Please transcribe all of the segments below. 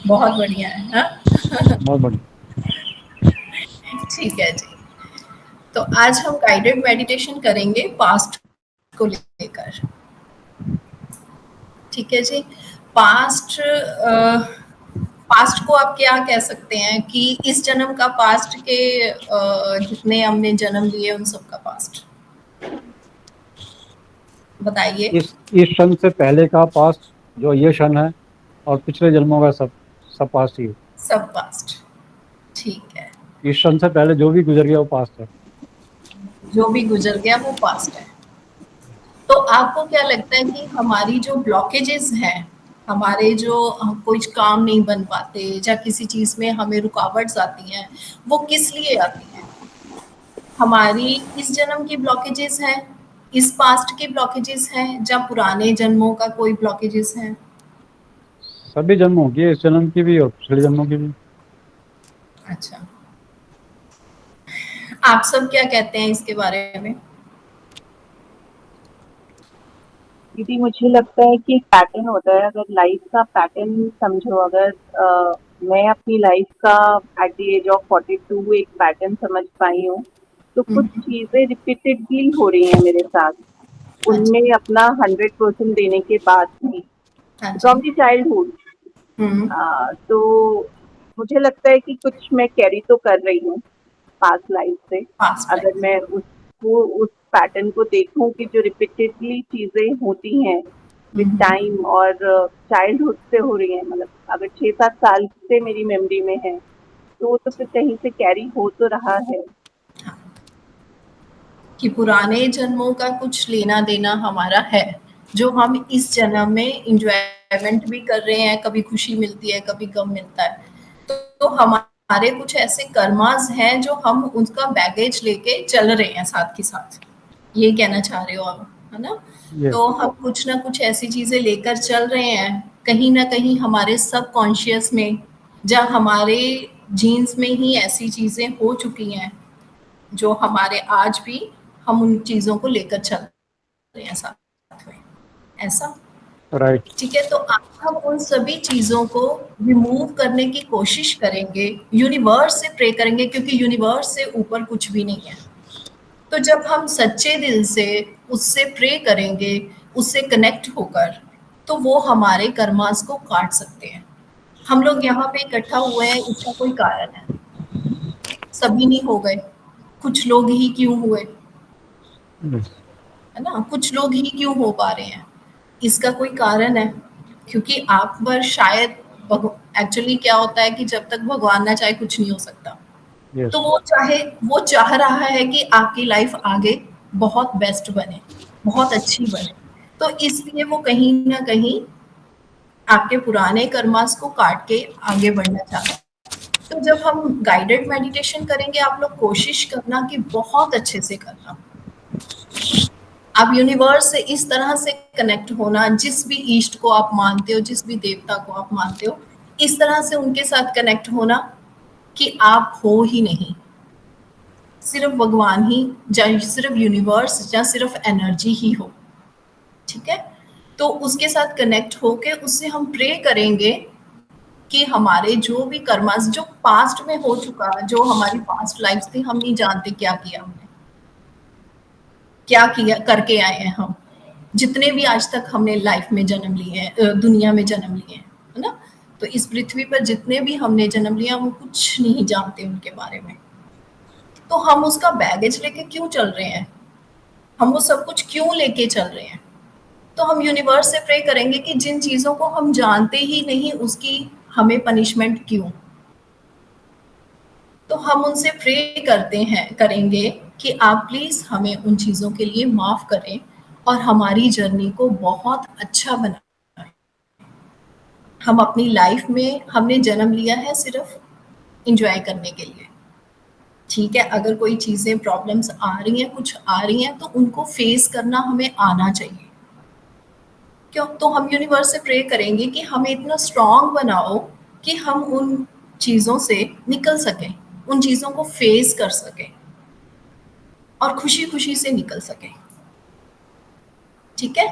बहुत बढ़िया है। हाँ, बहुत बढ़िया। ठीक है जी। तो आज हम गाइडेड मेडिटेशन करेंगे पास्ट को लेकर। ठीक है जी। पास्ट, पास्ट को आप क्या कह सकते हैं कि इस जन्म का पास्ट के जितने हमने जन्म लिए उन सब का पास्ट बताइए। इस क्षण से पहले का पास्ट, जो ये क्षण है, और पिछले जन्मों का सब पास्ट ही है। सब पास्ट, ठीक है। इस क्षण से पहले जो भी गुजर गया वो पास्ट है। जो भी गुजर गया वो पास्ट है। तो आपको क्या लगता है कि हमारी जो ब्लॉकेजेस हैं, हमारे जो हम कुछ काम नहीं बन पाते या किसी चीज में हमें रुकावट्स आती हैं, वो किस लिए आती हैं? हमारी इस जन्म की ब्लॉकेजेस हैं, इस पास्ट की ब्लॉकेजेस हैं, या पुराने जन्मों का कोई ब्लॉकेजेस हैं? सभी जन्मों की, इस जन्म की भी और पिछले जन्मों की भी। अच्छा, आप सब क्या कहते हैं इसके बारे में? दीदी मुझे लगता है कि एक पैटर्न होता है। अगर लाइफ का पैटर्न समझो, अगर मैं अपनी लाइफ का एट द एज ऑफ 42 एक पैटर्न समझ पाई हूँ, तो कुछ हम्म, चीजें रिपीटेडली हो रही हैं मेरे साथ, अच्छा, उनमें अपना 100% देने के बाद भी, हाँ जी। From the childhood. हम्म, तो मुझे लगता है कि कुछ मैं कैरी तो कर रही हूँ पास्ट लाइफ से। पास्ट अगर लाइफ। मैं उसको, उस पैटर्न को देखूं कि जो रिपीटेडली चीजें होती हैं विद हम्म, टाइम और चाइल्डहुड से हो रही हैं, मतलब अगर 6-7 साल से मेरी मेमोरी में है, तो वो तो फिर कहीं से कैरी हो तो रहा है। कि पुराने जन्मों का कुछ लेना देना हमारा है, जो हम इस जन्म में इंजॉयमेंट भी कर रहे हैं, कभी खुशी मिलती है, कभी गम मिलता है। तो हमारे कुछ ऐसे कर्मास हैं जो हम उनका बैगेज लेके चल रहे हैं साथ के साथ, ये कहना चाह रहे हो आप, है ना? यस। तो हम कुछ ना कुछ ऐसी चीजें लेकर चल रहे हैं, कहीं ना कहीं हमारे सब कॉन्शियस में, जब हमारे जीन्स में ही ऐसी चीजें हो चुकी हैं जो हमारे आज भी हम उन चीज़ों को लेकर चल रहे हैं साथ में, ऐसा? राइट। ठीक है, तो आज हम उन सभी चीज़ों को रिमूव करने की कोशिश करेंगे, यूनिवर्स से प्रे करेंगे, क्योंकि यूनिवर्स से ऊपर कुछ भी नहीं है। तो जब हम सच्चे दिल से उससे प्रे करेंगे, उससे कनेक्ट होकर, तो वो हमारे कर्मास को काट सकते हैं। हम लोग यहाँ पे इकट्ठा हुए हैं, इसका कोई कारण है। सभी नहीं हो गए, कुछ लोग ही क्यों हुए, है ना? कुछ लोग ही क्यों हो पा रहे हैं, इसका कोई कारण है। क्योंकि आप पर शायद एक्चुअली क्या होता है कि जब तक भगवान ना चाहे कुछ नहीं हो सकता। यस। तो वो चाह रहा है कि आपकी लाइफ आगे बहुत बेस्ट बने, बहुत अच्छी बने। तो इसलिए वो कहीं ना कहीं आपके पुराने कर्मास को काट के आगे बढ़ना चाहता है। तो जब हम गाइडेड मेडिटेशन करेंगे, आप लोग कोशिश करना कि बहुत अच्छे से करना। आप यूनिवर्स से इस तरह से कनेक्ट होना, जिस भी ईष्ट को आप मानते हो, जिस भी देवता को आप मानते हो, इस तरह से उनके साथ कनेक्ट होना कि आप हो ही नहीं, सिर्फ भगवान ही, या सिर्फ यूनिवर्स, या सिर्फ एनर्जी ही हो। ठीक है, तो उसके साथ कनेक्ट होके उससे हम प्रे करेंगे कि हमारे जो भी कर्मास जो पास्ट में हो चुका, जो हमारी पास्ट लाइफ थी, हम नहीं जानते क्या किया हमने, क्या किया करके आए हैं हम, जितने भी आज तक हमने लाइफ में जन्म लिए हैं, दुनिया में जन्म लिए हैं, है ना? तो इस पृथ्वी पर जितने भी हमने जन्म लिया, हम कुछ नहीं जानते उनके बारे में। तो हम उसका बैगेज लेके क्यों चल रहे हैं, हम वो सब कुछ क्यों लेके चल रहे हैं? तो हम यूनिवर्स से प्रे करेंगे कि जिन चीजों को हम जानते ही नहीं, उसकी हमें पनिशमेंट क्यों? तो हम उनसे प्रे करते हैं, करेंगे कि आप प्लीज हमें उन चीजों के लिए माफ करें और हमारी जर्नी को बहुत अच्छा बनाएं। हम अपनी लाइफ में हमने जन्म लिया है सिर्फ इंजॉय करने के लिए। ठीक है, अगर कोई चीजें प्रॉब्लम्स आ रही हैं, कुछ आ रही हैं, तो उनको फेस करना हमें आना चाहिए। क्यों? तो हम यूनिवर्स से प्रे करेंगे कि हमें इतना स्ट्रांग बनाओ कि हम उन चीजों से निकल सकें, उन चीजों को फेस कर सकें और खुशी खुशी से निकल सकें। ठीक है,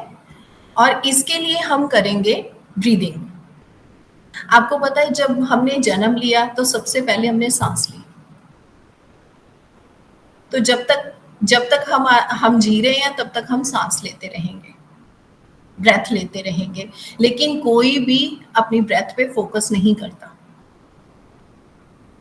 और इसके लिए हम करेंगे ब्रीदिंग। आपको पता है जब हमने जन्म लिया तो सबसे पहले हमने सांस ली। तो जब तक हम जी रहे हैं तब तक हम सांस लेते रहेंगे, ब्रेथ लेते रहेंगे, लेकिन कोई भी अपनी ब्रेथ पे फोकस नहीं करता।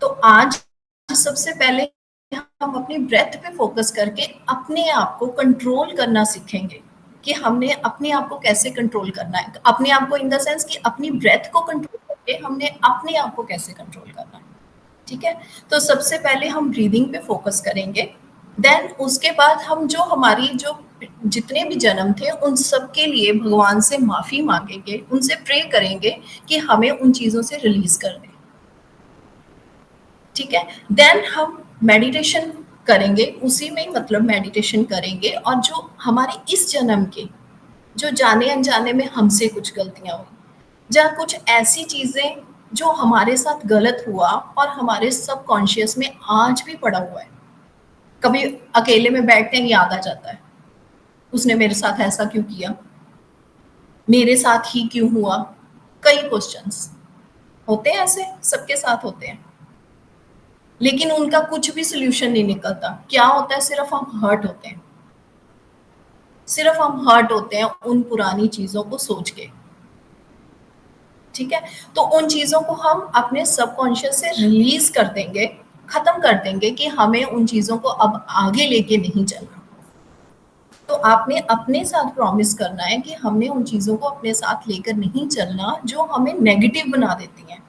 तो आज सबसे पहले हम अपनी ब्रेथ पे फोकस करके अपने आप को कंट्रोल करना सीखेंगे कि हमने अपने आप को कैसे कंट्रोल करना है। अपने आप को इन द सेंस कि अपनी ब्रेथ को कंट्रोल करके हमने अपने आप को कैसे कंट्रोल करना है। ठीक है, तो सबसे पहले हम ब्रीदिंग पे फोकस करेंगे, देन उसके बाद हम जो हमारी जो जितने भी जन्म थे उन सब के लिए भगवान से माफी मांगेंगे, उनसे प्रे करेंगे कि हमें उन चीजों से रिलीज कर दें। ठीक है, देन हम मेडिटेशन करेंगे, उसी में मतलब मेडिटेशन करेंगे, और जो हमारे इस जन्म के जो जाने अनजाने में हमसे कुछ गलतियां हुई, जहाँ कुछ ऐसी चीजें जो हमारे साथ गलत हुआ और हमारे सबकॉन्शियस में आज भी पड़ा हुआ है, कभी अकेले में बैठते हैं याद आ जाता है, उसने मेरे साथ ऐसा क्यों किया, मेरे साथ ही क्यों हुआ, कई क्वेश्चंस होते हैं, ऐसे सबके साथ होते हैं, लेकिन उनका कुछ भी सोल्यूशन नहीं निकलता। क्या होता है, सिर्फ हम हर्ट होते हैं, सिर्फ हम हर्ट होते हैं उन पुरानी चीजों को सोच के। ठीक है, तो उन चीजों को हम अपने सबकॉन्शियस से रिलीज कर देंगे, खत्म कर देंगे कि हमें उन चीजों को अब आगे लेके नहीं चलना। तो आपने अपने साथ प्रॉमिस करना है कि हमने उन चीजों को अपने साथ लेकर नहीं चलना जो हमें नेगेटिव बना देती हैं,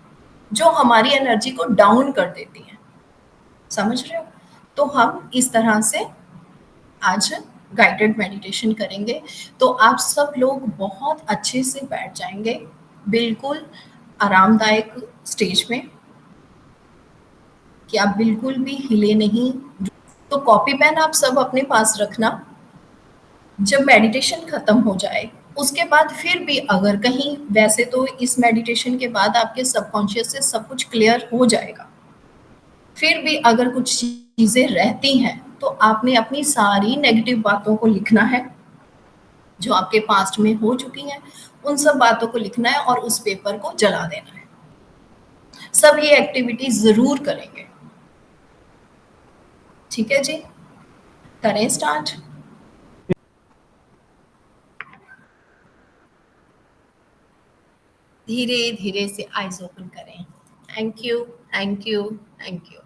जो हमारी एनर्जी को डाउन कर देती हैं। समझ रहे हो? तो हम इस तरह से आज गाइडेड मेडिटेशन करेंगे। तो आप सब लोग बहुत अच्छे से बैठ जाएंगे, बिल्कुल आरामदायक स्टेज में, कि आप बिल्कुल भी हिले नहीं। तो कॉपी पेन आप सब अपने पास रखना। जब मेडिटेशन खत्म हो जाए उसके बाद फिर भी अगर कहीं, वैसे तो इस मेडिटेशन के बाद आपके सबकॉन्शियस से सब कुछ क्लियर हो जाएगा, फिर भी अगर कुछ चीजें रहती हैं तो आपने अपनी सारी नेगेटिव बातों को लिखना है जो आपके पास्ट में हो चुकी हैं, उन सब बातों को लिखना है और उस पेपर को जला देना है। सब ये एक्टिविटी जरूर करेंगे। ठीक है जी, करें स्टार्ट। धीरे धीरे से आईज ओपन करें। Thank you, thank you, thank you.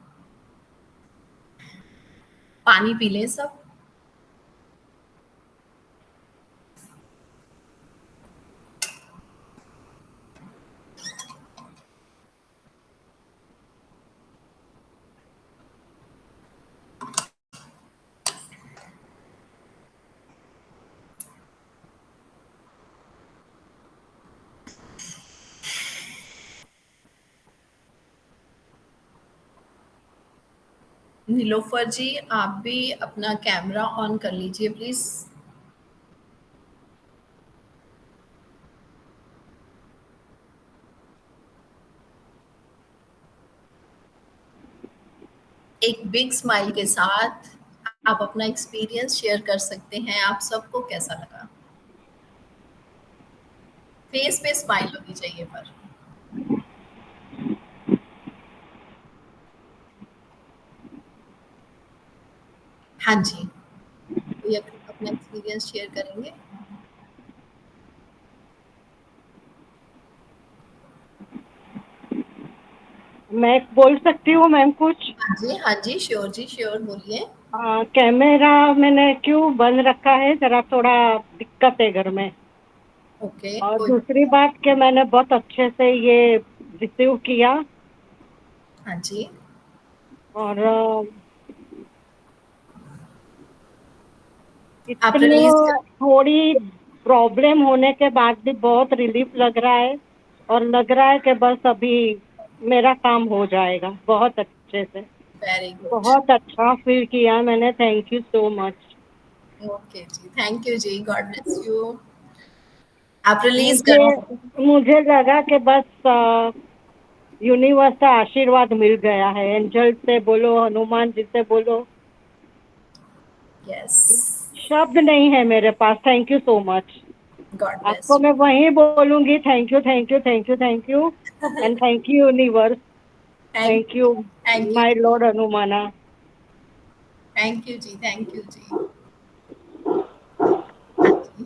पानी पी लें सब। नीलोफर जी, आप भी अपना कैमरा ऑन कर लीजिए प्लीज। एक बिग स्माइल के साथ आप अपना एक्सपीरियंस शेयर कर सकते हैं। आप सबको कैसा लगा? फेस पे स्माइल होनी चाहिए पर। हाँ जी, कोई अपना एक्सपीरियंस शेयर करेंगे? मैं बोल सकती हूँ मैम कुछ? हाँ जी, हाँ जी, श्योर जी, श्योर, बोलिए। कैमरा मैंने क्यों बंद रखा है, जरा थोड़ा दिक्कत है घर में। ओके, और कोई। दूसरी बात कि मैंने बहुत अच्छे से ये रिसीव किया, हाँ जी, और आप इतनी रिलीज कर। थोड़ी प्रॉब्लम होने के बाद भी बहुत रिलीफ लग रहा है, और लग रहा है कि बस अभी मेरा काम हो जाएगा बहुत अच्छे से। Very good. बहुत अच्छा फील किया मैंने, thank you so much. Okay जी, थैंक यू जी, गॉड ब्लेस यू। आप रिलीज मुझे करो। मुझे लगा कि बस यूनिवर्स का आशीर्वाद मिल गया है, एंजल से बोलो, हनुमान जी से बोलो, यस, शब्द नहीं है मेरे पास। Thank you so much. God bless आपको मैं वही बोलूंगी, thank you, thank you, thank you, thank you, and thank you universe, thank you thank you my lord Hanumana. Thank you जी, थैंक यू जी। हाँ जी,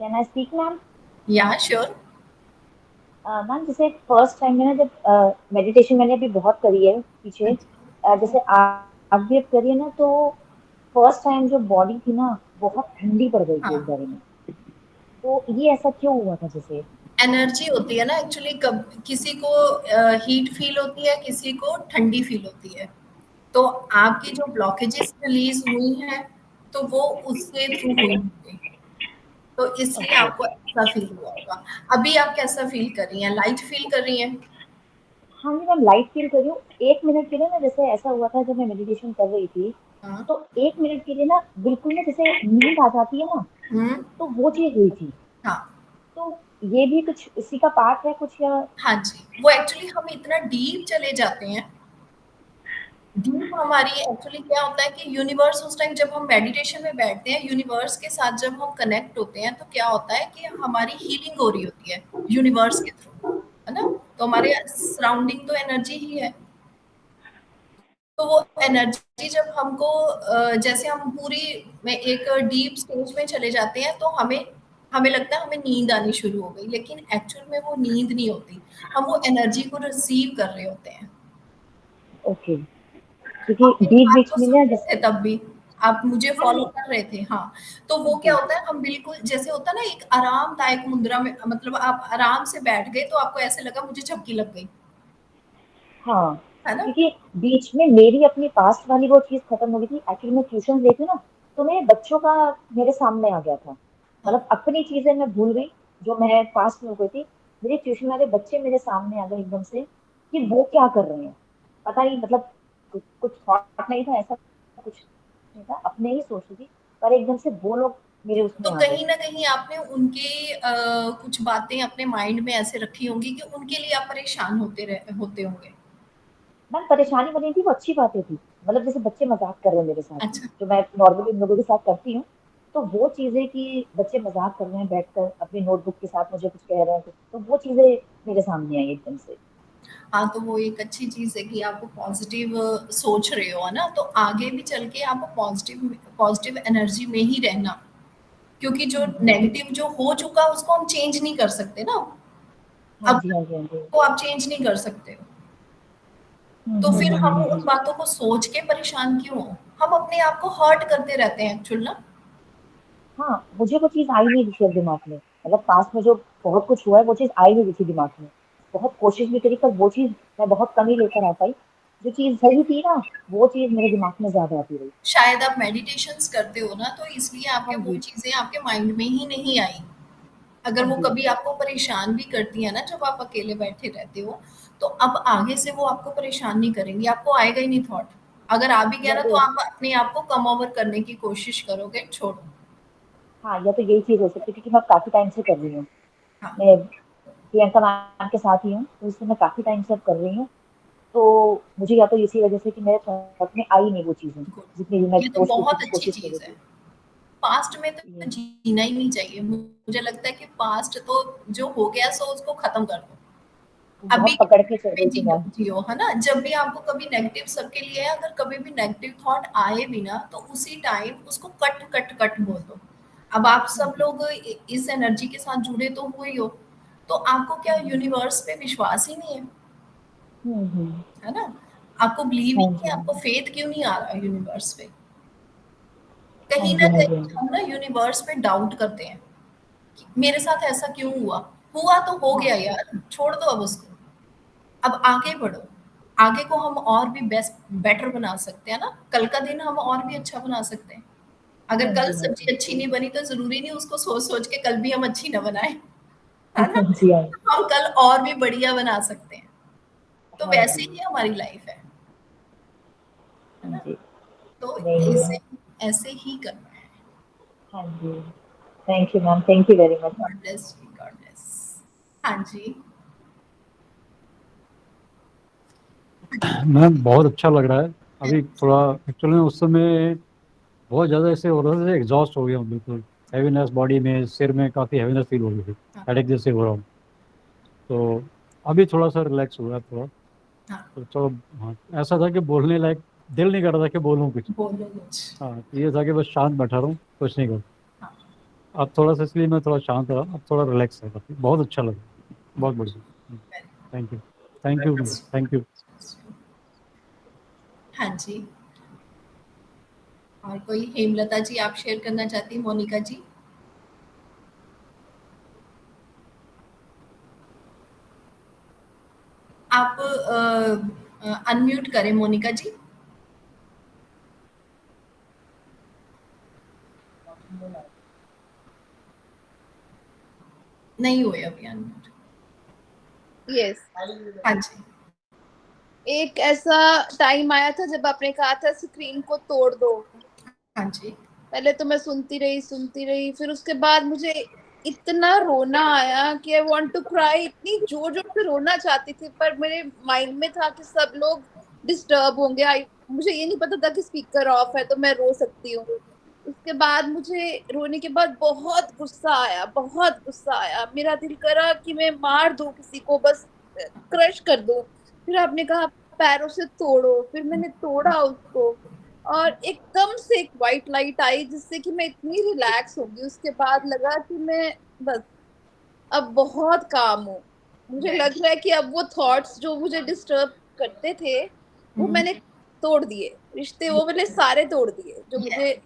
can I speak ma'am? Yeah sure. Ma'am जैसे first time में ना, जब meditation मैंने अभी बहुत करी है पीछे, जैसे आप भी अब करिए ना, तो फर्स्ट टाइम जो बॉडी थी ना बहुत ठंडी पड़ गई थी हाँ, एक बार में। तो ये ऐसा क्यों हुआ था जैसे? एनर्जी होती है ना एक्चुअली, कब किसी को हीट फील होती है, किसी को ठंडी फील होती है। तो आपकी जो ब्लॉकेजेस रिलीज हुई हैं, तो वो उसके थ्रू हुई होंगी, तो इसलिए ओके। आपको ऐसा फील हुआ होगा। अभी आप कैसा फील कर रही हैं? लाइट फील कर रही हैं? हाँ जी मैम, लाइट फील कर रही हूँ। 1 मिनट के लिए ना, जैसे ऐसा हुआ था जब मैं मेडिटेशन कर रही थी, हाँ। तो 1 मिनट के लिए ना बिल्कुल ना जैसे नींद आ जाती है ना, हम्म। तो वो चीज हुई थी। हाँ। तो ये भी कुछ इसी का पार्ट है कुछ, या? हाँ जी, वो एक्चुअली हम इतना डीप चले जाते हैं। डीप हमारी एक्चुअली क्या होता है कि यूनिवर्स, उस टाइम जब हम मेडिटेशन में बैठते हैं, यूनिवर्स के साथ जब हम कनेक्ट होते हैं, तो क्या होता है कि हमारी हीलिंग हो रही होती है यूनिवर्स के थ्रू, है ना? तो हमारे सराउंडिंग तो एनर्जी ही है। तो वो एनर्जी जब हमको जैसे हम पूरी में एक डीप स्टेज में चले जाते हैं, तो हमें हमें लगता है हमें नींद आनी शुरू हो गई, लेकिन एक्चुअल में वो नींद नहीं होती। हम वो एनर्जी को रिसीव कर रहे होते हैं। ओके। आप क्योंकि मेरी बीच बात बीच तो में सुन ना रहे थे जैसे, तब भी, आप मुझे हाँ फॉलो जी, कर रहे थे। हाँ, तो हाँ वो क्या जी, होता है, हम बिल्कुल जैसे होता है ना, एक आरामदायक मुद्रा में, मतलब आप आराम से बैठ गए, तो आपको ऐसे लगा मुझे झपकी लग गई, हाँ। है ना? क्योंकि बीच में मेरी अपनी पास्ट वाली वो चीज खत्म हो गई थी। एक्चुअली मैं ट्यूशन लेती हूँ ना, तो मेरे बच्चों का मेरे सामने आ गया था। हाँ, मतलब अपनी चीजें मैं भूल गई जो मैं पास्ट में हो गई थी। मेरे ट्यूशन वाले बच्चे मेरे सामने आ गए एकदम से, कि वो क्या कर रहे हैं। पता नहीं, मतलब कुछ थॉट नहीं था ऐसा, कुछ नहीं था, अपने ही सोच रही थी, पर एकदम से वो लोग मेरे तो उसमें आ गए। कहीं ना कहीं आपने उनके कुछ बातें अपने माइंड में ऐसे रखी होंगी कि उनके लिए आप परेशान होते होंगे। मैम परेशानी बनी थी, वो अच्छी बातें थी। मतलब जैसे बच्चे मजाक कर रहे हैं मेरे साथ, अच्छा। जो मैं नॉर्मली इन लोगों के साथ करती हूँ। तो वो चीजें कि बच्चे मजाक कर रहे हैं बैठकर अपनी नोटबुक के साथ, मुझे कुछ कह रहे हैं कुछ, तो वो चीजें मेरे सामने आई एकदम से। हाँ, तो वो एक अच्छी चीज है कि आप पॉजिटिव सोच रहे हो, है ना? तो आगे भी चल के आप पॉजिटिव पॉजिटिव एनर्जी में ही रहना, क्योंकि जो हम्म। नेगेटिव जो हो चुका उसको हम चेंज नहीं कर सकते ना। हाँ अब जी, हाँ जी, हाँ जी। को आप चेंज नहीं कर सकते हो, तो फिर हम उन बातों को सोच के परेशान क्यों हो? हम अपने आप को हर्ट करते रहते हैं एक्चुअल ना। हाँ, मुझे वो चीज आई नहीं थी फिर दिमाग में। मतलब पास्ट में जो बहुत कुछ हुआ है, वो चीज आई नहीं थी दिमाग में। बहुत कोशिश भी करी, पर वो चीज मैं बहुत कम ही लेकर आ पाई। जो चीज सही थी ना, वो चीज मेरे दिमाग में ज्यादा आती रही। शायद आप मेडिटेशंस करते हो ना, तो इसलिए हाँ आपके वो जी, चीजें आपके माइंड में ही नहीं आई। अगर हाँ वो जी। कभी आपको परेशान भी करती है ना, जब आप अकेले बैठे रहते हो, तो अब आगे से वो आपको परेशान नहीं करेंगी, आपको आएगा ही नहीं थॉट। अगर आ भी गया या ना, तो तो, आप अपने आप को कम ओवर करने की कोशिश करोगे, छोड़ो। हाँ, या तो यही चीज हो सकती है, क्योंकि मैं काफी टाइम से कर रही हूँ। हाँ, मैं प्रियंका मैम के साथ ही हूँ, तो इसलिए मैं काफी टाइम से अब कर रही हूँ। तो मुझे या तो इसी वजह से कि मेरे थॉट में आई नहीं वो चीजें, जितनी भी गुड, मैं ये तो सोच रही थी बहुत कि अच्छी कोशिश कर रही चीज है। थी। पास्ट में तो ये, जीना ही नहीं चाहिए, मुझे लगता है कि पास्ट तो जो हो गया सो उसको खत्म कर दो। अभी बहुत पकड़ के चल में रही थी जियो मैम। जियो, है ना? जब भी आपको कभी नेगेटिव, सबके लिए है, अगर कभी भी नेगेटिव थॉट आए भी ना, तो उसी टाइम उसको कट कट कट बोल दो। अब आप हाँ सब जी, लोग इस एनर्जी के साथ जुड़े तो हुए ही हो, तो आपको क्या हाँ जी। यूनिवर्स पे विश्वास ही नहीं है? हम्म। है ना? आपको बिलीव ही हाँ नहीं जी, है, हाँ आपको जी, फेथ क्यों नहीं आ रहा यूनिवर्स पे? हाँ कहीं ना जी, हाँ जी, हाँ कहीं जी। हम ना यूनिवर्स पे डाउट करते हैं कि मेरे साथ ऐसा क्यों हुआ। हुआ तो हो गया हाँ, यार, छोड़ दो अब उसको। अब आगे बढ़ो। आगे को हम और भी बेस्ट बेटर बना सकते हैं ना, कल का दिन हम और भी अच्छा बना सकते हैं। अगर हाँ कल जी, हाँ जी। सब्जी अच्छी नहीं बनी, तो जरूरी नहीं उसको सोच सोच के कल भी हम अच्छी ना बनाए, है ना? हाँ जी, हाँ जी, हम कल और भी बढ़िया बना सकते हैं। तो हाँ वैसे जी, ही हमारी लाइफ है हाँ ना? जी। तो नहीं इसे मैम। ऐसे ही करना है। हाँ जी। Thank you ma'am, thank you very much ma'am. God bless जी, गॉड ब्लेस। हाँ जी। मैम बहुत अच्छा लग रहा है। अभी थोड़ा एक्चुअली में उस समय बहुत ज़्यादा ऐसे हो रहा था, एग्जॉस्ट हो गया हूँ बिल्कुल। हैवीनेस बॉडी में, सिर में काफ़ी हैवीनेस फील हो रही थी, हाँ। हेडेक जैसे हो रहा हूँ। तो अभी थोड़ा सा रिलैक्स हुआ है थोड़ा। हाँ, तो चलो, हाँ, ऐसा था कि बोलने लायक दिल नहीं कर रहा था कि बोलूँ कुछ। बोलो कुछ। हाँ, तो ये था कि बस शांत बैठा रहूँ, कुछ नहीं करूँ। हाँ, अब थोड़ा सा, इसलिए मैं थोड़ा शांत रहा, अब थोड़ा रिलैक्स है काफ़ी, बहुत अच्छा लगा, बहुत बढ़िया। Thank you, thank you, thank you. हाँ जी। और कोई? हेमलता जी, आप शेयर करना चाहती हैं? मोनिका जी? आप अनम्यूट करें मोनिका जी। नहीं हुए अभी अनम्यूट। यस, हाँ जी। एक ऐसा टाइम आया था जब आपने कहा था स्क्रीन को तोड़ दो। हाँ जी। पहले तो मैं सुनती रही, फिर उसके बाद मुझे इतना रोना आया कि आई वांट टू क्राई, इतनी जोर जोर से रोना चाहती थी, पर मेरे माइंड में था कि सब लोग डिस्टर्ब होंगे। मुझे ये नहीं पता था कि स्पीकर ऑफ है तो मैं रो सकती हूँ। उसके बाद मुझे रोने के बाद बहुत गुस्सा आया, बहुत गुस्सा आया। मेरा दिल करा कि मैं मार दूं किसी को, बस क्रश कर दूं। फिर आपने कहा पैरों से तोड़ो, फिर मैंने तोड़ा उसको, और एकदम से एक व्हाइट लाइट आई जिससे कि मैं इतनी रिलैक्स हो गई। उसके बाद लगा कि मैं बस अब बहुत काम हूँ। मुझे लग रहा है कि अब वो थॉट्स जो मुझे डिस्टर्ब करते थे वो मैंने तोड़ दिए, रिश्ते वो मैंने सारे तोड़ दिए जो मुझे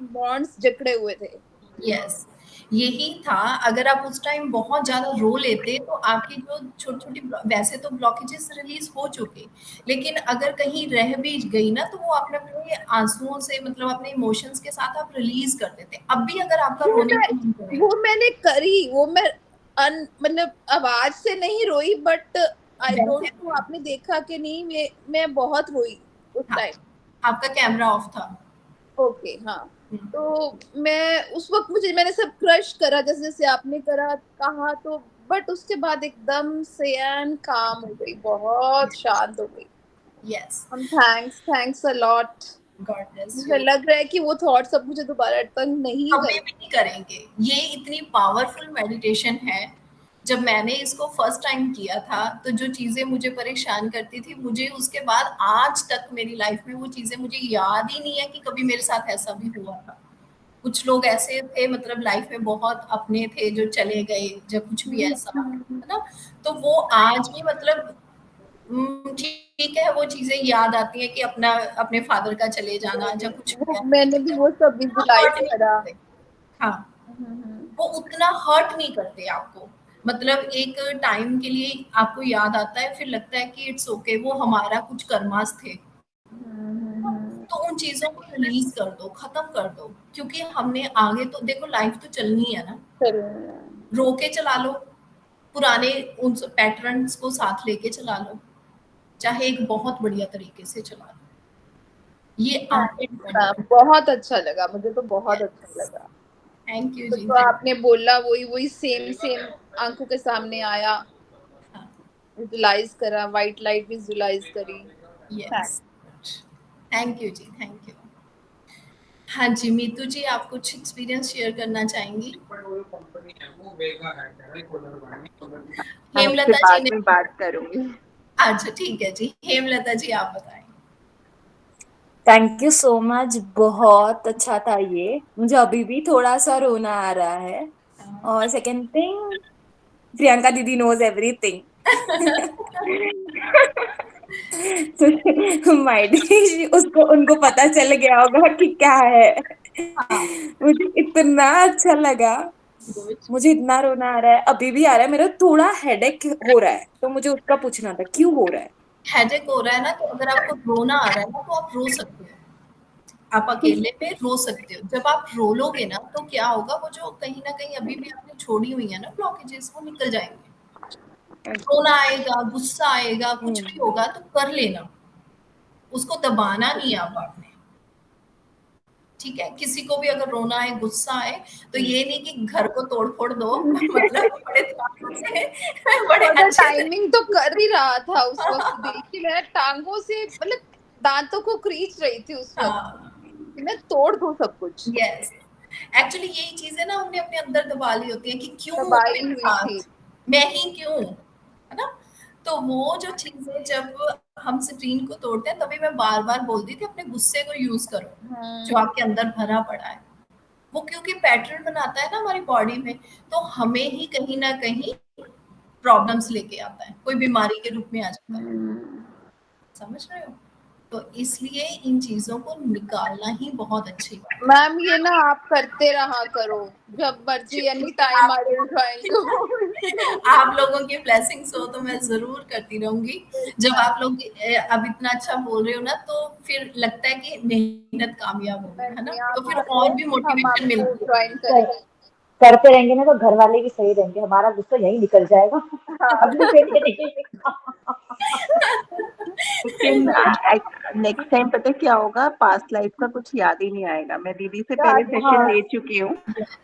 बॉन्ड्स जकड़े हुए थे। यस, यही था। अगर आप उस टाइम बहुत ज्यादा रो लेते तो आपकी जो छोटी छोटी, वैसे तो ब्लॉकेजेस रिलीज हो चुके, लेकिन अगर कहीं रह भी गई ना तो वो अपने अपने आंसुओं से, मतलब अपने इमोशंस के साथ आप रिलीज कर देते। अब भी अगर आपका वो रोने मैं का मन करे, वो मैंने करी, वो मैं मतलब आवाज से नहीं रोई, बट आई डोंट वैसे नो आपने देखा कि नहीं, मैं बहुत रोई उस हाँ, टाइम। आपका कैमरा ऑफ था। ओके, हाँ। तो मैं उस वक्त मैंने सब क्रश करा जैसे जैसे आपने करा कहा, तो बट उसके बाद एकदम से एन काम हो गई, बहुत शांत हो गई। Yes, thanks a lot. God bless मुझे यू। लग रहा है कि वो थॉट्स अब मुझे दोबारा तंग नहीं कभी करें। भी नहीं करेंगे। ये इतनी पावरफुल मेडिटेशन है। जब मैंने इसको फर्स्ट टाइम किया था तो जो चीजें मुझे परेशान करती थी, मुझे उसके बाद आज तक मेरी लाइफ में वो चीजें मुझे याद ही नहीं है कि कभी मेरे साथ ऐसा भी हुआ था। कुछ लोग ऐसे थे, मतलब लाइफ में बहुत अपने थे जो चले गए, जब कुछ भी ऐसा, है ना। तो वो आज भी, मतलब ठीक है, वो चीजें याद आती हैं कि अपना, अपने फादर का चले जाना, जब कुछ भी है, मैंने भी वो सब विजुलाइज हर्ट नहीं करा। करते। हाँ, वो उतना हर्ट नहीं करते आपको। मतलब एक टाइम के लिए आपको याद आता है, फिर लगता है कि इट्स ओके, वो हमारा कुछ कर्मास थे। तो उन चीजों को रिलीज कर दो, खत्म कर दो, क्योंकि हमने आगे तो देखो, लाइफ तो चलनी है ना। रो के चला लो, पुराने उन पैटर्न्स को साथ लेके चला लो, चाहे एक बहुत बढ़िया तरीके से चला लो। ये आप पे डिपेंड करता बहुत अच्छा लगा, मुझे तो बहुत है। अच्छा लगा। थैंक यू जी, तो थैंक आपने बोला वही वही सेम सेम आंखों के सामने आया, विजुलाइज करा, व्हाइट लाइट विजुलाइज करी। यस, थैंक यू जी, थैंक यू। हाँ जी, मीतू जी, आप कुछ एक्सपीरियंस शेयर करना चाहेंगी? मैं आपसे हेमलता जी बाद ने, में बात करूंगी। अच्छा ठीक है जी, हेमलता जी आप बताएं। थैंक यू सो मच, बहुत अच्छा था ये। मुझे अभी भी थोड़ा सा रोना आ रहा है। और सेकंड थिंग, प्रियंका दीदी नोज एवरीथिंग। तो माइट उसको उनको पता चल गया होगा कि क्या है। हाँ, मुझे इतना अच्छा लगा, गुड। मुझे इतना रोना आ रहा है, अभी भी आ रहा है। मेरा थोड़ा हेडेक हो रहा है, तो मुझे उसका पूछना था क्यों हो रहा है। हेडेक हो रहा है ना, तो अगर आपको रोना आ रहा है ना, तो आप रो सकते हो। आप अकेले में रो सकते हो। जब आप रो लोगे ना, तो क्या होगा, वो जो कहीं ना कहीं अभी भी आपने छोड़ी हुई है ना ब्लॉकेजेस, वो निकल जाएंगे। रोना आएगा, गुस्सा आएगा, कुछ भी होगा तो कर लेना, उसको दबाना नहीं है अब आपने। ठीक है, किसी को भी अगर रोना आए, गुस्सा आए, तो ये नहीं कि घर को तोड़ फोड़ दो। मतलब बड़े ध्यान से, बड़े मगर अच्छे से। टाइमिंग तो कर ही रहा था उस वक्त, देखिए मैं टांगों से मतलब दांतों को खींच रही थी उस वक्त हाँ, कि मैं तोड़ दूं सब कुछ। यस। एक्चुअली यही चीजें ना हमने अपने अंदर दबा ली होती है कि क्यों दबाई मेरे हुई थी। साथ, मैं ही क्यों, है ना। तो वो जो चीजें जब हम स्क्रीन को तोड़ते हैं, तभी मैं बार बार बोलती थी अपने गुस्से को यूज करो जो आपके अंदर भरा पड़ा है। वो क्योंकि पैटर्न बनाता है ना हमारी बॉडी में, तो हमें ही कहीं ना कहीं प्रॉब्लम्स लेके आता है, कोई बीमारी के रूप में आ जाता है। समझ रहे हो? तो इसलिए इन चीजों को निकालना ही बहुत अच्छी बात है। मैम ये ना आप करते रहा करो, जब मर्जी any time I will join you. आप लोगों की ब्लेसिंग्स हो तो मैं जरूर करती रहूंगी। जब आप लोग अब इतना अच्छा बोल रहे हो ना, तो फिर लगता है कि मेहनत कामयाब हो गई, है ना, नहीं आप तो फिर करो, और भी हम मोटिवेशन आपको मिलती है। ज्वाइन करेंगे। करते रहेंगे ना तो घर वाले भी सही रहेंगे, हमारा गुस्सा यही निकल जाएगा। अगली पीढ़ी नहीं। लेकिन नेक्स्ट टाइम पता है क्या होगा, पास्ट लाइफ का कुछ याद ही नहीं आएगा। मैं दीदी से पहले सेशन ले चुकी हूँ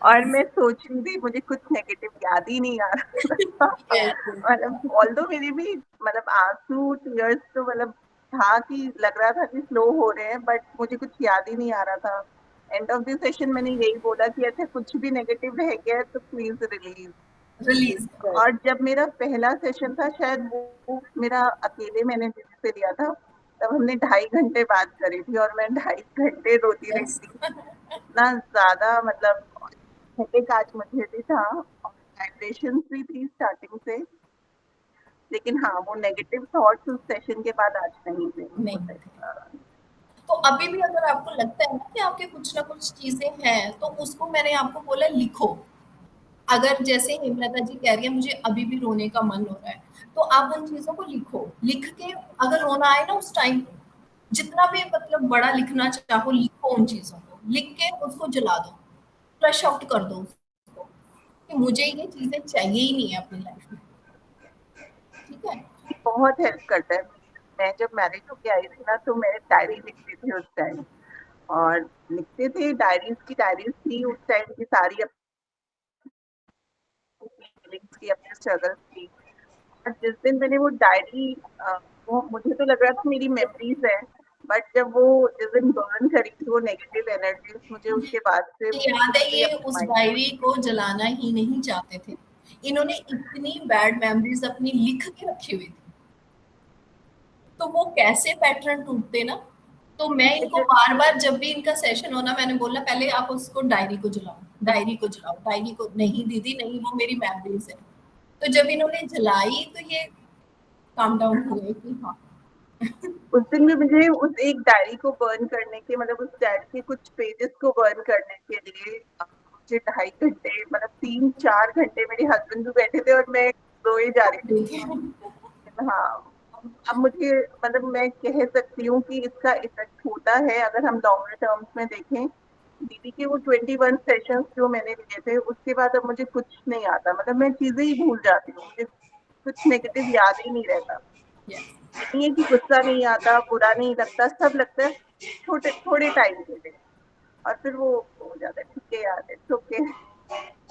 और मैं सोच रही थी मुझे कुछ नेगेटिव याद ही नहीं आ रहा था। मतलब ऑल्दो मेरे भी मतलब आंसू टीयर्स तो मतलब था कि लग रहा था कि स्लो हो रहे हैं, बट मुझे कुछ याद ही नहीं आ रहा था। एंड ऑफ द सेशन मैंने यही बोला कि अच्छा कुछ भी नेगेटिव रह गया है तो प्लीज रिलीज। रिलीज। और जब मेरा पहला सेशन था, शायद वो मेरा अकेले मैंने दीदी से लिया था, तब हमने 2.5 घंटे बात करी थी और मैं 2.5 घंटे रोती रही थी। इतना ज्यादा मतलब हेडेक आज मुझे भी था और वाइब्रेशंस भी थी स्टार्टिंग से, लेकिन हाँ वो नेगेटिव थॉट्स उस सेशन के बाद आज नहीं थे। नहीं थे। तो अभी भी अगर आपको लगता है ना कि आपके कुछ ना कुछ चीजें हैं, तो उसको मैंने आपको बोला लिखो। अगर जैसे हेमलता जी कह रही है मुझे अभी भी रोने का मन हो रहा है, तो आप उन चीजों को लिखो। लिख के अगर रोना आए ना उस टाइम, जितना भी मतलब बड़ा लिखना चाहो लिखो, उन चीजों को लिख के उसको जला दो, फ्लश आउट कर दो उसको, कि मुझे ये चीजें चाहिए ही नहीं है अपनी लाइफ में। ठीक है। बहुत हेल्प करता है। मैं जब मैरिज होके आई थी ना, तो मैं डायरी लिखती थी उस टाइम, और लिखते थे डायरीज की, डायरीज थी उस टाइम की सारी फीलिंग्स की, अपने स्ट्रगल्स की। और जिस दिन मैंने वो डायरी वो मुझे तो लग रहा था मेरी मेमोरीज है, बट जब वो जिस दिन बर्न करी थी वो नेगेटिव एनर्जीज, मुझे उसके बाद से याद है भी ये अपने उस माइंड डायरी को जलाना ही नहीं चाहते थे। इन्होंने इतनी बैड मेमोरीज अपनी लिख के रखी हुई थी, तो वो कैसे पैटर्न टूटते ना। तो मैं इनको में बार बार जब भी इनका सेशन होना, मैंने बोला पहले आप उसको डायरी को जलाओ, डायरी को जलाओ, डायरी को। नहीं दीदी नहीं, वो मेरी मेमोरीज है। तो जब इन्होंने जलाई तो ये काम डाउन हुए कि हाँ। उस दिन भी मुझे उस एक डायरी को बर्न करने के, मतलब उस डायरी के कुछ पेजेस को बर्न करने के लिए मुझे 2.5 घंटे, मतलब 3-4 घंटे मेरे हस्बैंड भी बैठे थे और मैं रोए जा रही थी। हाँ, अब मुझे मतलब मैं कह सकती हूँ कि इसका इफेक्ट होता है अगर हम लॉन्गर टर्म्स में देखें। दीदी के वो 21 सेशंस जो मैंने लिए थे, उसके बाद अब मुझे कुछ नहीं आता, मतलब मैं चीजें ही भूल जाती हूँ, मुझे कुछ नेगेटिव याद ही नहीं रहता। नहीं है कि गुस्सा नहीं आता, बुरा नहीं लगता, सब लगता है छोटे थोड़े टाइम के लिए, और फिर वो हो जाता है ठीक है यार, इट्स ओके।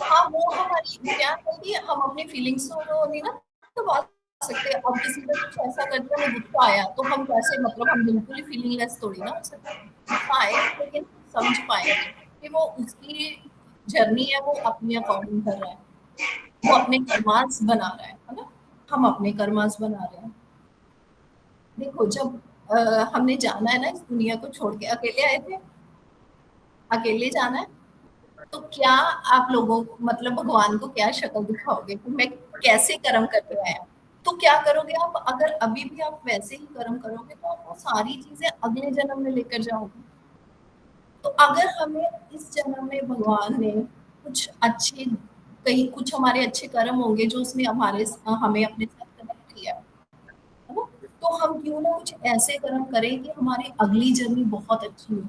हाँ, वो हमारी क्या है कि हम अपनी फीलिंग्स को नहीं ना दबा सकते। अब किसी ने कुछ ऐसा कर दिया, हमें गुस्सा आया, तो हम कैसे, मतलब हम बिल्कुल ही फीलिंगलेस थोड़ी ना हो सकते हैं। गुस्सा आएगा लेकिन समझ पाएंगे कि वो उसकी जर्नी है, वो अपने अकॉर्डिंग कर रहा है, वो अपने कर्मास बना रहा है ना। हम अपने कर्मास बना रहे हैं। देखो जब हमने जाना है ना इस दुनिया को छोड़ के, अकेले आए थे, अकेले जाना है, तो क्या आप लोगों को, मतलब भगवान को क्या शक्ल दिखाओगे कि मैं कैसे कर्म करके आया। तो क्या करोगे आप, अगर अभी भी आप वैसे ही कर्म करोगे तो आप वो सारी चीजें अगले जन्म में लेकर जाओगे। तो अगर हमें इस जन्म में भगवान ने कुछ अच्छे, कहीं कुछ हमारे अच्छे कर्म होंगे जो उसने हमें अपने साथ कनेक्ट किया है ना, तो हम क्यों ना कुछ ऐसे कर्म करें कि हमारी अगली जर्नी बहुत अच्छी हो।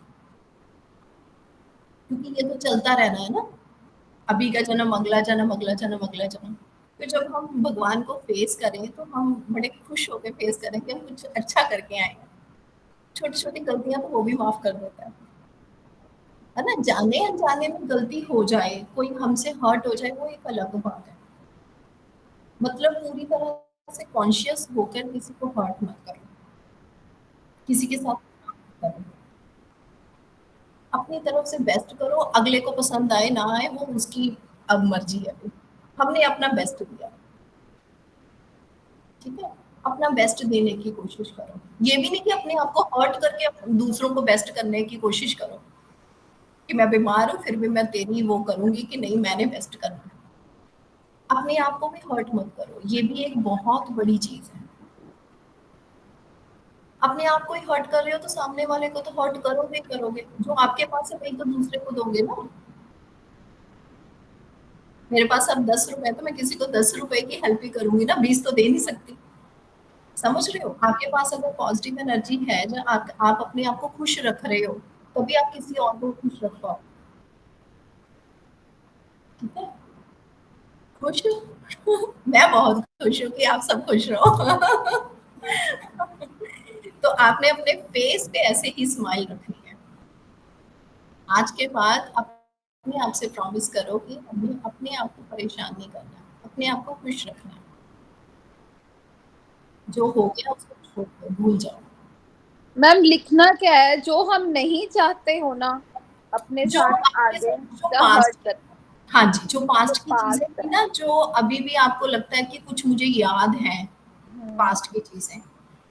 क्योंकि ये तो चलता रहना है ना, अभी का जन्म, अगला जन्म, अगला जन्म, अगला जन्म। तो जब हम भगवान को फेस करें तो हम बड़े खुश होकर फेस करें कि हम कुछ अच्छा करके आए हैं। छोटी छोटी गलतियां तो वो भी माफ कर देता है ना। जाने अनजाने में गलती हो जाए, कोई हमसे हर्ट हो जाए, वो एक अलग बात है। मतलब पूरी तरह से कॉन्शियस होकर किसी को हर्ट मत करो, किसी के साथ मत करो। अपनी तरफ से बेस्ट करो, अगले को पसंद आए ना आए वो उसकी अब मर्जी है। हमने अपना बेस्ट दिया, ठीक है, अपना बेस्ट देने की कोशिश करो। ये भी नहीं कि अपने आप को हर्ट करके दूसरों को बेस्ट करने की कोशिश करो कि मैं बीमार हूँ फिर भी मैं तेरी वो करूंगी कि नहीं मैंने बेस्ट करना है। अपने आप को भी हर्ट मत करो, ये भी एक बहुत बड़ी चीज है। अपने आप को ही हर्ट कर रहे हो तो सामने वाले को तो हर्ट करोगे करोगे, जो आपके पास है वही तो दूसरे को दोगे ना। मेरे पास अब 10 रुपए तो मैं किसी को 10 रुपए की हेल्प ही करूंगी ना, 20 तो दे नहीं सकती। समझ रहे हो, आपके पास अगर पॉजिटिव एनर्जी है जो आप अपने आप को खुश रख रहे हो तभी आप किसी और को खुश रख पाओ, ठीक है। खुश मैं बहुत खुश हूँ कि आप सब खुश रहो तो आपने अपने फेस पे ऐसे ही स्माइल रखनी है। आज के बाद अपने आप से प्रॉमिस करो कि हमें अपने आप को परेशान नहीं करना, अपने आप को खुश रखना है। जो हो गया उसको छोड़ दो, भूल जाओ। मैम लिखना क्या है, जो हम नहीं चाहते हो ना अपने जो साथ आपके आगे, जो द पास्ट, हर्ट कर, हाँ जी, जो पास्ट जो की चीजें पास्ट थी है। ना, जो अभी भी आपको लगता है कि कुछ मुझे याद है पास्ट की चीजें,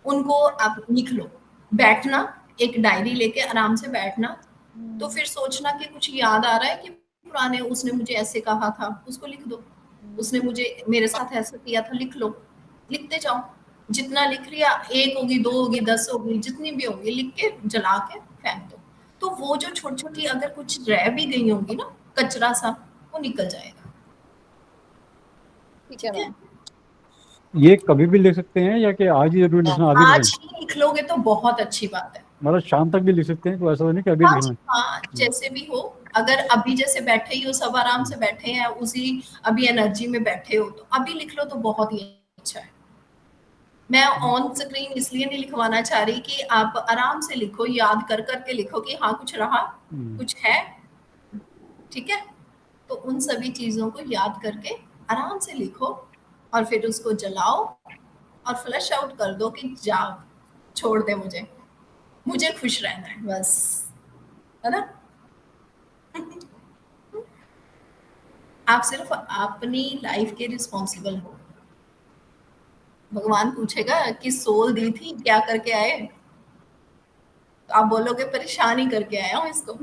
उनको आप लिख लो। बैठना, एक डायरी लेके आराम से बैठना, तो फिर सोचना कि कुछ याद आ रहा है कि पुराने उसने मुझे ऐसे कहा था, उसको लिख दो। उसने मुझे मेरे साथ ऐसा किया था, लिख लो। लिखते जाओ, जितना लिख लिया, 1 होगी 2 होगी 10 होगी जितनी भी होगी, लिख के जला के फेंक दो। तो वो जो छोटी छोटी अगर कुछ रह भी गई होंगी ना, कचरा सा, वो निकल जाएगा, ठीक है ठीक है। मैम। ये कभी भी लिख सकते हैं या कि आज ही जरूरी लिखना, आज ही लिखें? आज ही लिख लोगे तो बहुत अच्छी बात है। मतलब शाम तक भी लिख सकते हैं, तो ऐसा तो नहीं कि अभी हाँ लिखना जी, है? हाँ, जैसे भी हो। अगर अभी जैसे बैठे ही हो, सब आराम से बैठे हैं, उसी अभी एनर्जी में बैठे हो, तो अभी लिख लो तो बहुत ही अच्छा है। मैं ऑन स्क्रीन इसलिए नहीं लिखवाना चाह रही कि आप आराम से लिखो, याद कर करके लिखो कि हाँ कुछ रहा, कुछ है, ठीक है। तो उन सभी चीजों को याद करके आराम से लिखो और फिर उसको जलाओ और फ्लश आउट कर दो कि जाओ, छोड़ दे मुझे, मुझे खुश रहना है बस, है ना। आप सिर्फ अपनी लाइफ के रिस्पॉन्सिबल हो। भगवान पूछेगा कि सोल दी थी क्या करके आए, तो आप बोलोगे परेशान ही करके आया हूँ इसको,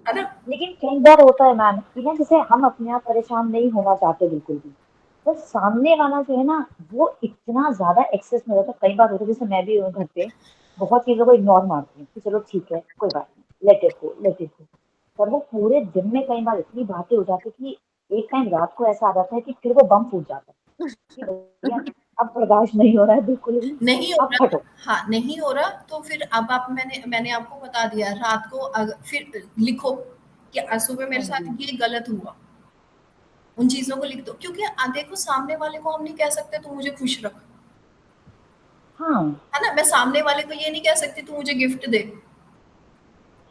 है ना। लेकिन कई बार होता है मैम कि ना, जैसे हम अपने आप परेशान नहीं होना चाहते बिल्कुल भी, तो सामने वाला जो है ना, वो इतना ज्यादा एक्सेस में रहता है। कई बार होता है, जैसे मैं भी हूँ घर पे, बहुत चीजों को इग्नोर मारती हूँ कि चलो ठीक है कोई बात नहीं, let it go let it go. पर वो पूरे दिन में कई बार इतनी बातें हो जाती है कि एक टाइम रात को ऐसा आ जाता है कि फिर वो बम फूट जाता है कि भैया अब बर्दाश्त नहीं हो रहा है बिल्कुल भी, नहीं हो अब रहा, हटो। हाँ नहीं हो रहा तो फिर अब आप, मैंने आपको बता दिया, रात को फिर लिखो कि आज सुबह मेरे हाँ साथ जी। ये गलत हुआ। उन चीजों को लिख दो, क्योंकि देखो सामने वाले को हम नहीं कह सकते तू मुझे खुश रख, हाँ है ना। मैं सामने वाले को ये नहीं कह सकती तू मुझे गिफ्ट दे।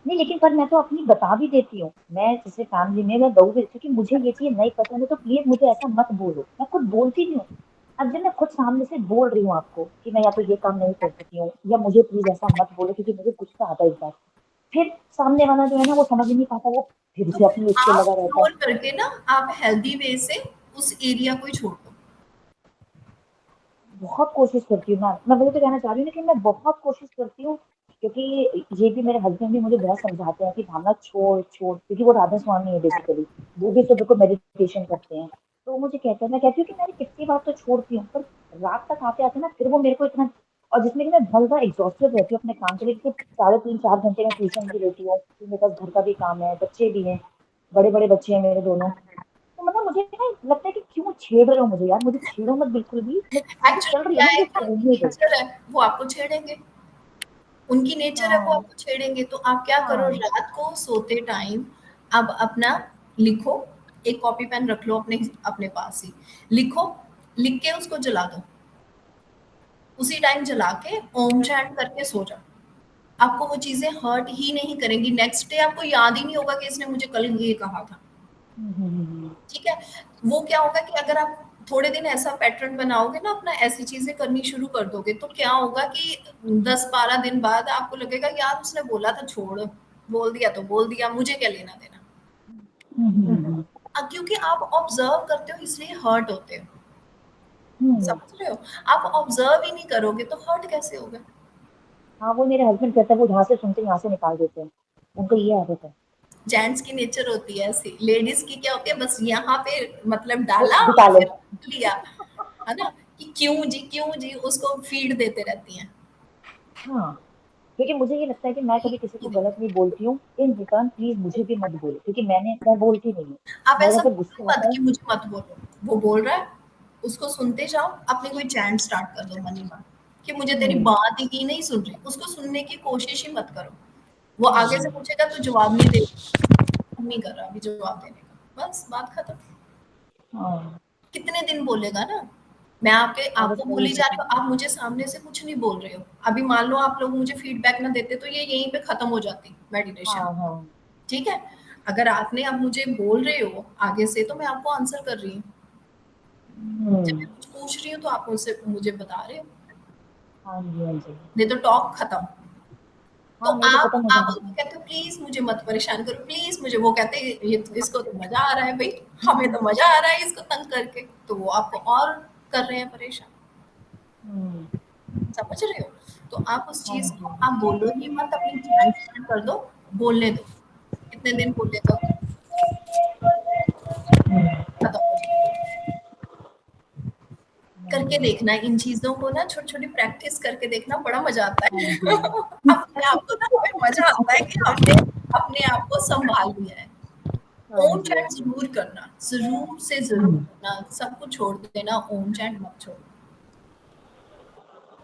नहीं, लेकिन पर मैं तो अपनी बता भी देती हूँ। मैं जैसे फैमिली में मैं बहू भी देती हूँ कि मुझे ये चीज नहीं पसंद है तो प्लीज मुझे ऐसा मत बोलो, मैं खुद बोलती भी हूँ। अब जब मैं खुद सामने से बोल रही हूँ आपको कि मैं या तो ये काम नहीं कर सकती हूँ, या मुझे प्लीज ऐसा मत बोलो क्योंकि मुझे गुस्सा आता है इस बात, फिर सामने वाला जो है ना वो समझ ही नहीं पाता, वो फिर तो से फिर अपनी उस पे आप लगा रहता है। इग्नोर करके ना, आप हेल्दी वे से उस एरिया को ही छोड़ दो। बहुत कोशिश करती हूँ मैं वही तो कहना चाह रही हूँ ना कि मैं बहुत कोशिश करती हूँ, क्योंकि ये भी मेरे हस्बैंड भी मुझे बहुत समझाते हैं कि भावना छोड़ छोड़, क्योंकि वो राधा स्वामी है बेसिकली, वो भी सुबह को मेडिटेशन करते हैं। तो मुझे कहते हैं, मैं कहती हूँ कि मैंने कितनी बार तो छोड़ती हूँ, पर रात तक आते आते ना फिर वो मेरे को इतना, और जिसमें कि मैं बहुत ज्यादा एग्जॉस्टेड रहती हूँ अपने काम के लिए, क्योंकि 3.5-4 घंटे में ट्यूशन भी लेती हूँ, फिर मेरे पास घर का भी काम है, बच्चे भी हैं, बड़े बड़े बच्चे हैं मेरे दोनों। तो मतलब मुझे ना लगता है कि क्यों छेड़ रहे हो मुझे यार, मुझे छेड़ो मत बिल्कुल भी, मैं जो चल एक्चुअली रही है क्या ना है मुझे कि उनकी छेड़ने दो। नेचर है, वो आपको छेड़ेंगे, उनकी नेचर है वो हाँ आपको छेड़ेंगे। तो आप क्या करो, हाँ रात को सोते टाइम अब अपना लिखो, एक कॉपी पेन रख लो अपने अपने पास ही, लिखो, लिख के उसको जला दो, उसी टाइम जला के ओम चैंट करके सो जाओ। आपको वो चीजें हर्ट ही नहीं करेंगी, नेक्स्ट डे आपको याद ही नहीं होगा कि इसने मुझे कल ये कहा था, हम्म। ठीक है। वो क्या होगा कि अगर आप थोड़े दिन ऐसा पैटर्न बनाओगे ना अपना, ऐसी चीजें करनी शुरू कर दोगे, तो क्या होगा कि 10-12 दिन बाद आपको लगेगा यार उसने बोला था छोड़, बोल दिया तो बोल दिया, मुझे क्या लेना देना। क्योंकि आप ऑब्जर्व करते हो इसलिए हर्ट होते हो, समझ रहे हो? आप ऑब्जर्व ही नहीं करोगे तो हर्ट कैसे होगा? हाँ, वो मेरे हस्बैंड कहते हैं, वो जहाँ से सुनते हैं यहाँ से निकाल देते हैं, उनको ये आदत है। जेंट्स की नेचर होती है ऐसी, लेडीज की क्या होती है, बस यहाँ पे मतलब वो डाला दिखा और ले। फिर लिया, है ना, कि क्यों जी उसको फीड देते रहती हैं। हाँ, क्योंकि मुझे ये लगता है कि मैं कभी किसी को गलत नहीं बोलती हूँ, इन रिटर्न प्लीज मुझे भी मत बोलो, क्योंकि मैं बोलती नहीं हूँ। आप मेरा ऐसा जब बोलो गुस्सा मत आता है, कि मुझे मत बोलो, वो बोल रहा है उसको सुनते जाओ, अपनी कोई चैंट स्टार्ट कर दो मनी में कि मुझे तेरी बात ही नहीं सुन रही, उसको सुनने की कोशिश ही मत करो। वो आगे से पूछेगा तो जवाब नहीं दे, नहीं कर रहा अभी जवाब देने का, बस बात खत्म। हाँ, कितने दिन बोलेगा ना, मैं आदत आपको पड़ी बोली है। जा रही हूँ, आप मुझे सामने से कुछ नहीं बोल रहे हो। अभी मान लो आप लोग मुझे फीडबैक ना देते तो ये यहीं पे खत्म हो जाती मेडिटेशन, हाँ हाँ। ठीक है? अगर आपने अब मुझे बोल रहे हो आगे से तो मैं आपको आंसर कर रही हूँ। जब मैं कुछ पूछ रही हूँ तो आप मुझसे मुझे बता रहे हो, हाँ जी, हाँ जी। नहीं तो टॉक खत्म। तो हाँ, नहीं तो खत्म हो आप जाना उनको था। कहते हो प्लीज मुझे मत परेशान करो, प्लीज मुझे, वो कहते हैं ये तो इसको तो मजा आ रहा है भाई, हमें तो मजा आ रहा है इसको तंग करके, तो वो आपको और कर रहे हैं परेशान, हम्म, समझ रहे हो? तो आप उस हाँ चीज जी। को आप बोलो ही मत, अपनी जान स्टार्ट कर दो, बोलने दो, कितने दिन बोलेगा, खत्म हो जाएगा। करके देखना इन चीजों को ना, छोटी छोटी प्रैक्टिस करके देखना, बड़ा मजा आता हाँ है। जी। अपने आप को ना हमें मजा आता है कि हमने अपने आप को संभाल लिया है। हाँ ओम जी, हाँ चैंट जी। जरूर करना, जरूर से जरूर करना, सब कुछ छोड़ देना, ओम चैंट मत छोड़ो।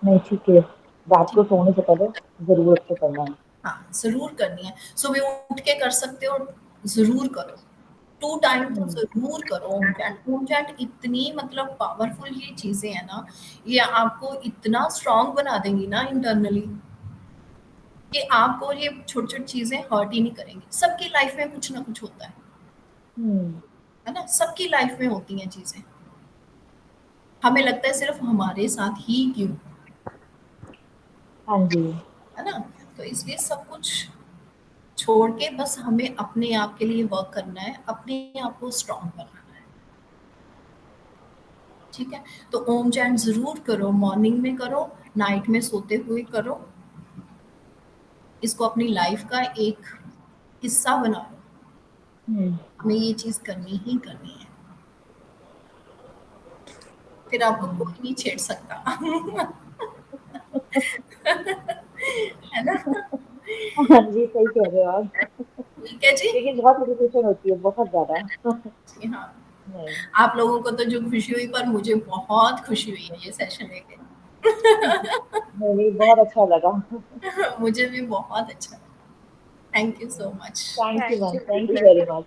नहीं, ठीक है, रात को सोने से पहले जरूर से करना है। हाँ जरूर करनी है, सुबह उठ के कर सकते हो, जरूर करो, 2 टाइम तो जरूर करो ओम चैंट। ओम चैंट इतनी मतलब पावरफुल ये चीजें हैं ना, ये आपको इतना स्ट्रांग बना देंगी ना इंटरनली, कि आपको ये छोटी छोटी चीजें हर्ट ही नहीं करेंगी। सबकी लाइफ में कुछ ना कुछ होता हम्म, है ना, सबकी लाइफ में होती हैं चीजें, हमें लगता है सिर्फ हमारे साथ ही क्यों, हाँ जी। है ना? तो इसलिए सब कुछ छोड़ के बस हमें अपने आप के लिए वर्क करना है, अपने आप को स्ट्रांग बनाना है, ठीक है? तो ओम चैंट जरूर करो, मॉर्निंग में करो, नाइट में सोते हुए करो, इसको अपनी लाइफ का एक हिस्सा बना लो, हम्म, हमें ये चीज करनी ही करनी है, फिर आपको कोई नहीं छेड़ सकता। है ना? हाँ जी, सही कह रहे हो आप। ठीक है जी। लेकिन बहुत इरिटेशन होती है, बहुत ज्यादा। जी हाँ, नहीं, आप लोगों को तो जो खुशी हुई, पर मुझे बहुत खुशी हुई है ये सेशन लेके। नहीं, बहुत अच्छा लगा। मुझे भी बहुत अच्छा, thank you so much. Thank you thank ma'am, you thank you दीदी। Very much.